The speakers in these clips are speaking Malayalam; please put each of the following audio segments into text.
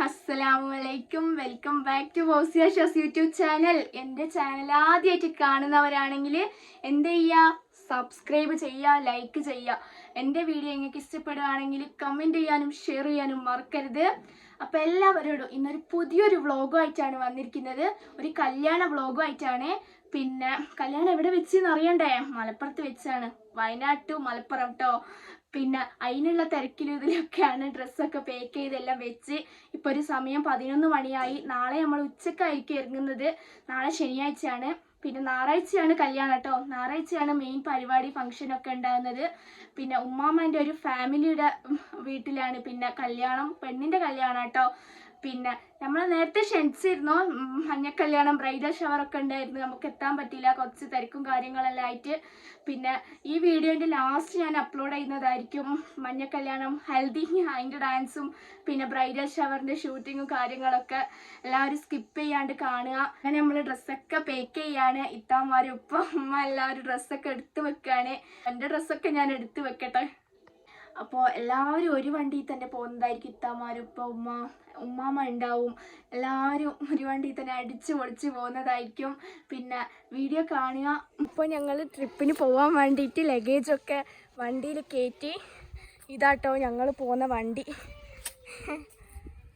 അസ്സലാമലൈക്കും, welcome back to Fousia shows YouTube channel. എൻ്റെ ചാനൽ ആദ്യമായിട്ട് കാണുന്നവരാണെങ്കിൽ എന്ത് ചെയ്യുക, സബ്സ്ക്രൈബ് ചെയ്യുക, ലൈക്ക് ചെയ്യുക. എൻ്റെ വീഡിയോ നിങ്ങൾക്ക് ഇഷ്ടപ്പെടുകയാണെങ്കിൽ കമൻറ്റ് ചെയ്യാനും ഷെയർ ചെയ്യാനും മറക്കരുത്. അപ്പോൾ എല്ലാവരോടും ഇന്നൊരു പുതിയൊരു വ്ളോഗുമായിട്ടാണ് വന്നിരിക്കുന്നത്. ഒരു കല്യാണ വ്ളോഗുമായിട്ടാണ്. പിന്നെ കല്യാണം എവിടെ വെച്ചെന്ന് അറിയണ്ടേ? മലപ്പുറത്ത് വെച്ചാണ്. വയനാട് ടു മലപ്പുറം കേട്ടോ. പിന്നെ അതിനുള്ള തിരക്കിലും ഇതിലൊക്കെയാണ് ഡ്രസ്സൊക്കെ പാക്ക് ചെയ്തെല്ലാം വെച്ച്. ഇപ്പോൾ ഒരു സമയം 11 മണിയായി. നാളെ നമ്മൾ ഉച്ചക്കായിരിക്കും ഇറങ്ങുന്നത്. നാളെ ശനിയാഴ്ചയാണ്. പിന്നെ ഞായറാഴ്ചയാണ് കല്യാണം കേട്ടോ. ഞായറാഴ്ചയാണ് മെയിൻ പരിപാടി, ഫംഗ്ഷനൊക്കെ ഉണ്ടാകുന്നത്. പിന്നെ ഉമ്മാമ്മേൻ്റെ ഒരു ഫാമിലിയുടെ വീട്ടിലാണ് പിന്നെ കല്യാണം, പെണ്ണിൻ്റെ കല്യാണം കേട്ടോ. പിന്നെ നമ്മൾ നേരത്തെ ക്ഷണിച്ചിരുന്നു, മഞ്ഞക്കല്യാണം, ബ്രൈഡൽ ഷവറൊക്കെ ഉണ്ടായിരുന്നു. നമുക്ക് എത്താൻ പറ്റില്ല, കുറച്ച് തിരക്കും കാര്യങ്ങളെല്ലാം ആയിട്ട്. പിന്നെ ഈ വീഡിയോൻ്റെ ലാസ്റ്റ് ഞാൻ അപ്ലോഡ് ചെയ്യുന്നതായിരിക്കും. മഞ്ഞക്കല്യാണം, ഹൽദി, അതിൻ്റെ ഡാൻസും പിന്നെ ബ്രൈഡൽ ഷവറിൻ്റെ ഷൂട്ടിങ്ങും കാര്യങ്ങളൊക്കെ എല്ലാവരും സ്കിപ്പ് ചെയ്യാണ്ട് കാണുക. അങ്ങനെ നമ്മൾ ഡ്രസ്സൊക്കെ പാക്ക് ചെയ്യാണ്. ഇത്താമാരും ഉപ്പ ഉമ്മ എല്ലാവരും ഡ്രസ്സൊക്കെ എടുത്ത് വെക്കുകയാണ്. എൻ്റെ ഡ്രസ്സൊക്കെ ഞാൻ എടുത്ത് വെക്കട്ടെ. അപ്പോൾ എല്ലാവരും ഒരു വണ്ടിയിൽ തന്നെ പോകുന്നതായിരിക്കും. ഇത്താമാരും ഉപ്പ ഉമ്മാമ്മ ഉണ്ടാവും. എല്ലാവരും ഒരു വണ്ടിയിൽ തന്നെ അടിച്ച് പൊളിച്ച് പോകുന്നതായിരിക്കും. പിന്നെ വീഡിയോ കാണുക. ഇപ്പോൾ ഞങ്ങൾ ട്രിപ്പിന് പോകാൻ വേണ്ടിയിട്ട് ലഗേജൊക്കെ വണ്ടിയിൽ കയറ്റി. ഇതാട്ടോ ഞങ്ങൾ പോകുന്ന വണ്ടി,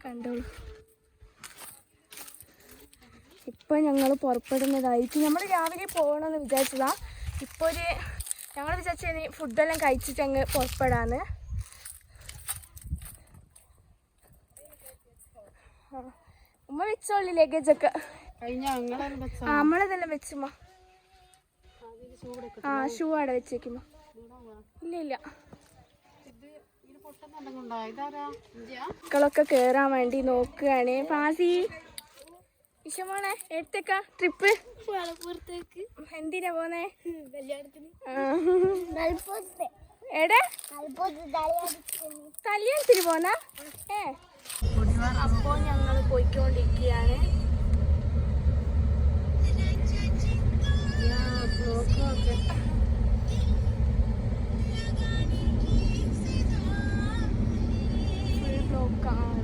കണ്ടോളൂ. ഇപ്പോൾ ഞങ്ങൾ പുറപ്പെടുന്നതായിരിക്കും. നമ്മൾ രാവിലെ പോകണമെന്ന് വിചാരിച്ചതാണ്. ഇപ്പോൾ ഞങ്ങൾ വിചാരിച്ചു ഫുഡെല്ലാം കഴിച്ചിട്ട് അങ്ങ് പുറപ്പെടാന്ന്. ഉമ്മ വെച്ചോളി ലഗേജൊക്കെ. നമ്മളതെല്ലാം വെച്ചുമ്മ. ഷൂ അവിടെ വെച്ചേക്കുമ്മ. ഇല്ല മക്കളൊക്കെ കേറാൻ വേണ്ടി നോക്കുകയാണ്. ഫാസി ഇഷമോണെ എടുത്തേക്ക ട്രിപ്പ്. എന്തിനാ പോന്നേ? എടെ കല്യാണത്തിന് പോന്ന. അപ്പോ ഞങ്ങൾ പോയിക്കൊണ്ടിരിക്കുകയാണ്. ഫുൾ ബ്ലോക്കാണ്.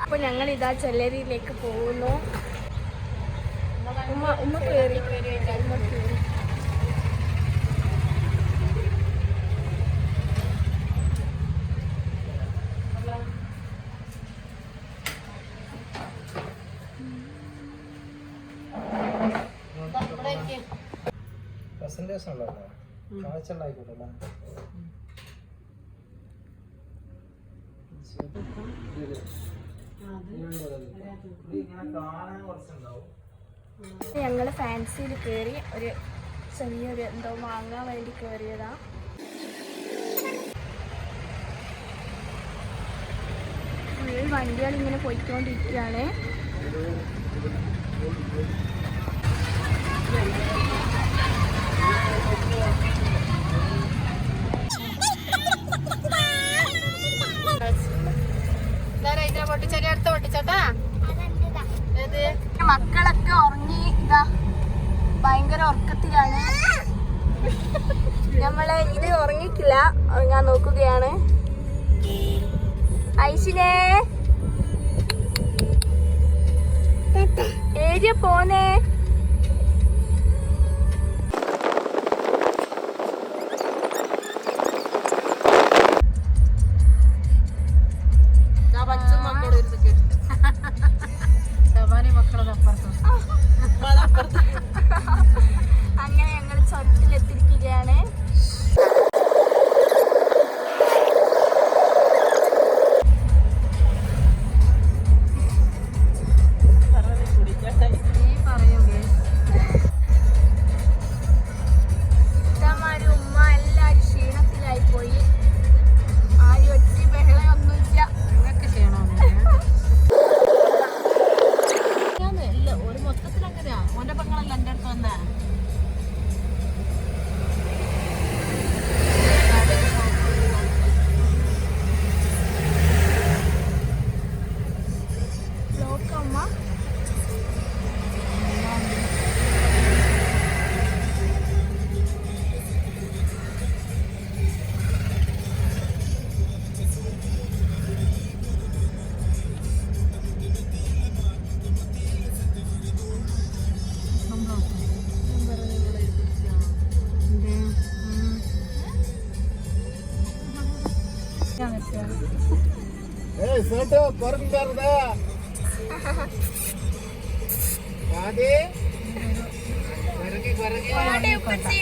അപ്പൊ ഞങ്ങൾ ഇതാ ചെല്ലരിയിലേക്ക് പോകുന്നു. ഉമ്മ കയറി. പ്രസന്റേഷൻ ഉള്ളതോ കാഴ്ച ഉണ്ടായിക്കോട്ടെ. ഞങ്ങള് ഫാൻസിയിൽ കയറി ഒരു ചെറിയൊരു എന്തോ വാങ്ങാൻ വേണ്ടി കയറിയതാ. ഫുൾ വണ്ടികൾ ഇങ്ങനെ പോയിക്കൊണ്ടിരിക്കുകയാണ്. മക്കളൊക്കെ ഉറങ്ങി. ഇതാ ഭയങ്കര ഉറക്കത്തിലാണ്. നമ്മളെ ഇത് ഉറങ്ങിക്കില്ല, ഞാൻ നോക്കുകയാണ്. ഐശിനെ ഏരിയ പോന്നേ.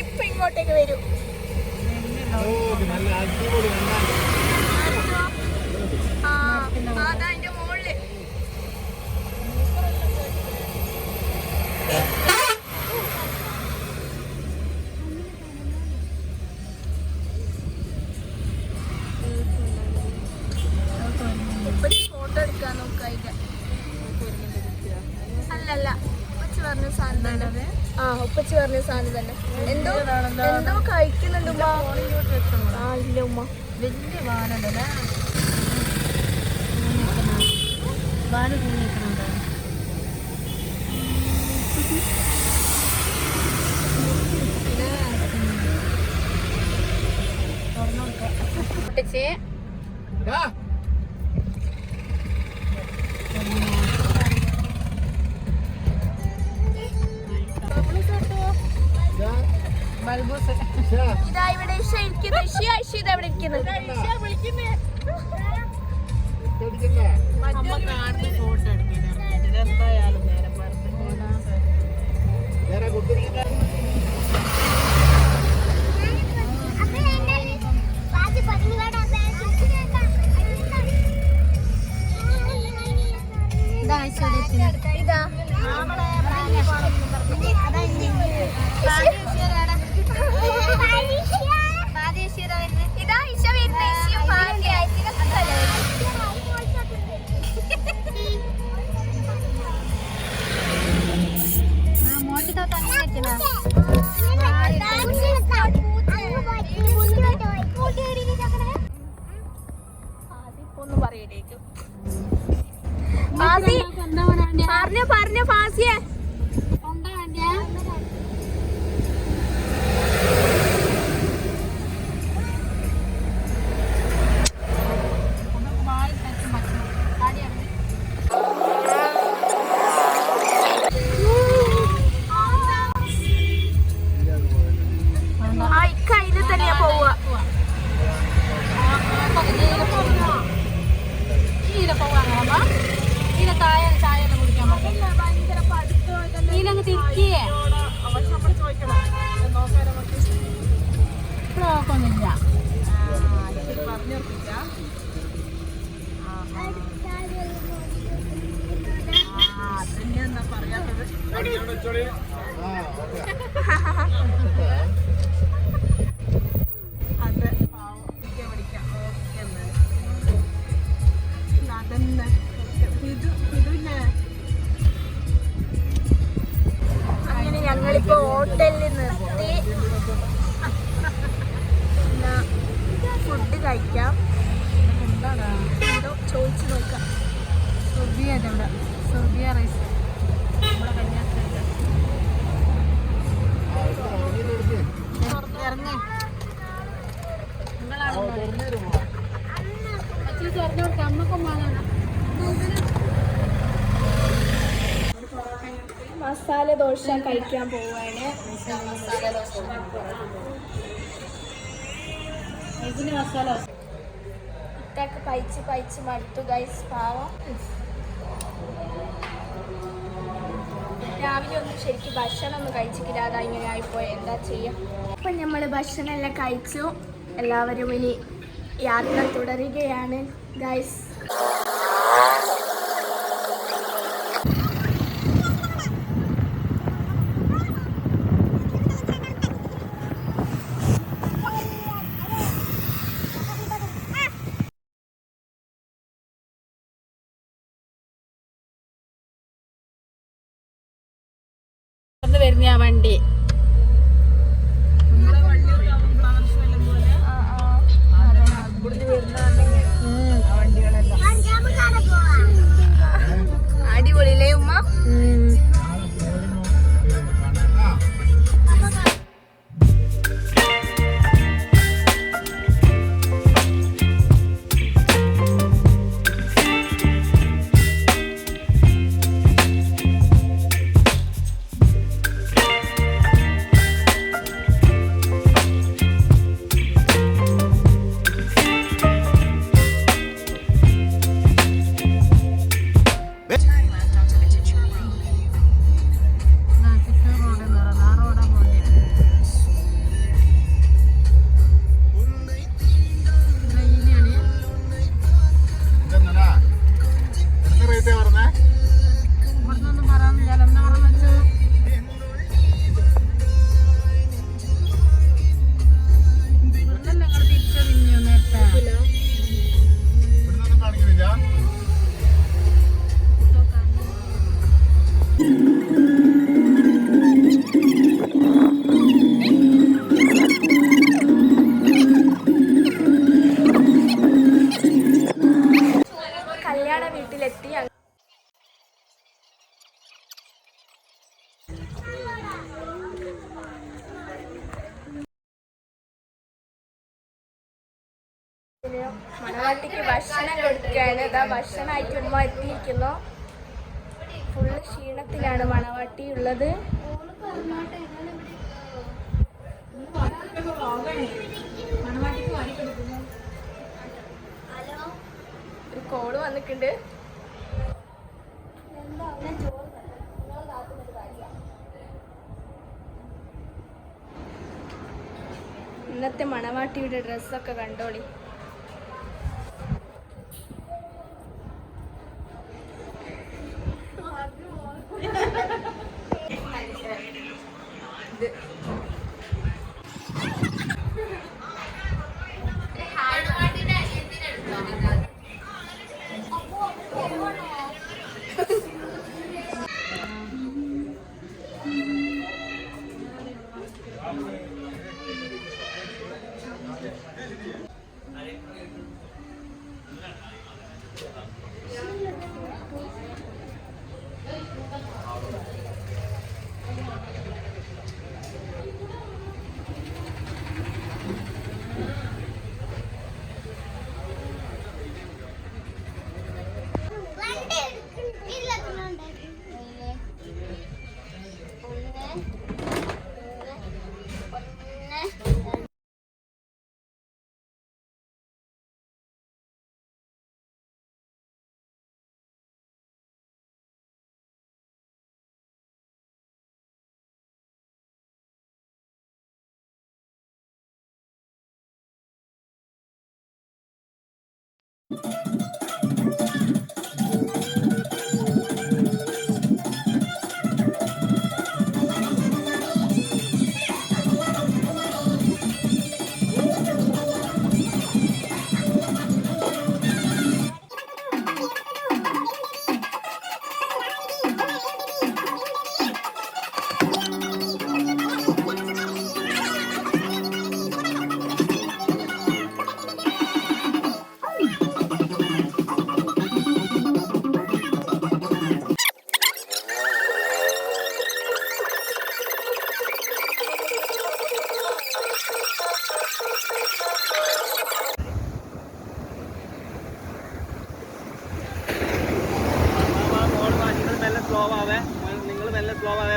ഇപ്പൊ ഇങ്ങോട്ടേക്ക് വരും. അതാ എന്റെ മോളില്. ഫോട്ടോ എടുക്കാൻ നോക്കായിട്ട്. അല്ലല്ല, ഉപ്പച്ചി പറഞ്ഞ സാധനം തന്നെ. ഉപ്പച്ചി പറഞ്ഞ സാധനം തന്നെ. എന്തോ എന്തോ കഴിക്കുന്നുണ്ട് ഉമ്മ. ഇല്ല ഉമ്മ. വലിയ വാനുണ്ടല്ലേ, വാന് കുഞ്ഞിക്കുന്നുണ്ടോ? പൊട്ടിച്ച് ബൾബൂസ്. ഇതാ ഇവിടെ ഇഷ ഇരിക്കുന്നു. ഇഷ ഇതാ ഇവിടെ ഇരിക്കുന്നത്. ഫോട്ടോ എടുക്കുന്നത് എന്തായാലും നേരം പറഞ്ഞ ഇതാ ഇതാ ഇഷ ഒന്നും പറയടേക്കും. പറഞ്ഞ ഫാസിയെ കയ്യിൽ തന്നെയാ പോവുക. അങ്ങനെ ഞങ്ങളിപ്പോ ഹോട്ടലിൽ നിർത്തി ഫുഡ് കഴിക്കാം. എന്തോ ചോദിച്ചു നോക്കാം. സുർബിയ റൈസ് ഇറങ്ങി മസാല ദോശ കഴിക്കാൻ പോവാണ്. ഇതൊക്കെ പഴിച്ച് മടുത്തു ഗൈസ്. പാവം രാവിലെ ഒന്നും ശരിക്കും ഭക്ഷണം ഒന്നും കഴിച്ചിട്ടില്ല. അതാ ഇങ്ങനെ ആയിപ്പോയി. എന്താ ചെയ്യാം. അപ്പം നമ്മൾ ഭക്ഷണം എല്ലാം കഴിച്ചു. എല്ലാവരും ഇനി യാത്ര തുടരുകയാണ് ഗൈസ്. വരുന്ന ആ വണ്ടി അടിപൊളിയില്ലേ ഉമ്മ? മണവാട്ടിക്ക് ഭക്ഷണം കൊടുക്കുകയാണ്. ഇതാ ഭക്ഷണമായിട്ട് ഉമ്മ എത്തിയിരിക്കുന്നു. ഫുള്ള് ക്ഷീണത്തിലാണ് മണവാട്ടി ഉള്ളത്. ഒരു കോള് വന്നിട്ടുണ്ട്. ഇന്നത്തെ മണവാട്ടിയുടെ ഡ്രസ്സൊക്കെ കണ്ടോളി.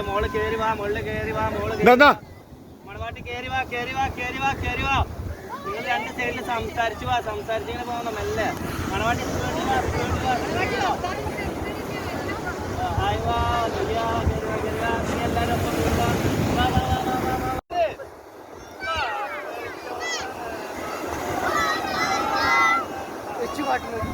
മോള് കേറി വാ, മുകളിൽ കേറി വാ, മണവാട്ടി കേറി വാ, കേറി വാ, കേറി വാ, കേറി വാ. നിങ്ങൾ രണ്ട് സൈഡിൽ സംസാരിച്ചിങ്ങനെ പോകുന്ന മെല്ലെ. മണവാട്ടി ഹായ് വാ, കേറി വാ, കേറി വാ. നീ എല്ലാരും ഒപ്പം കേറി വാ. വാ, വാ, വാ, വാ, വാ, വാ. വെച്ചു പാട്ടുന്നത്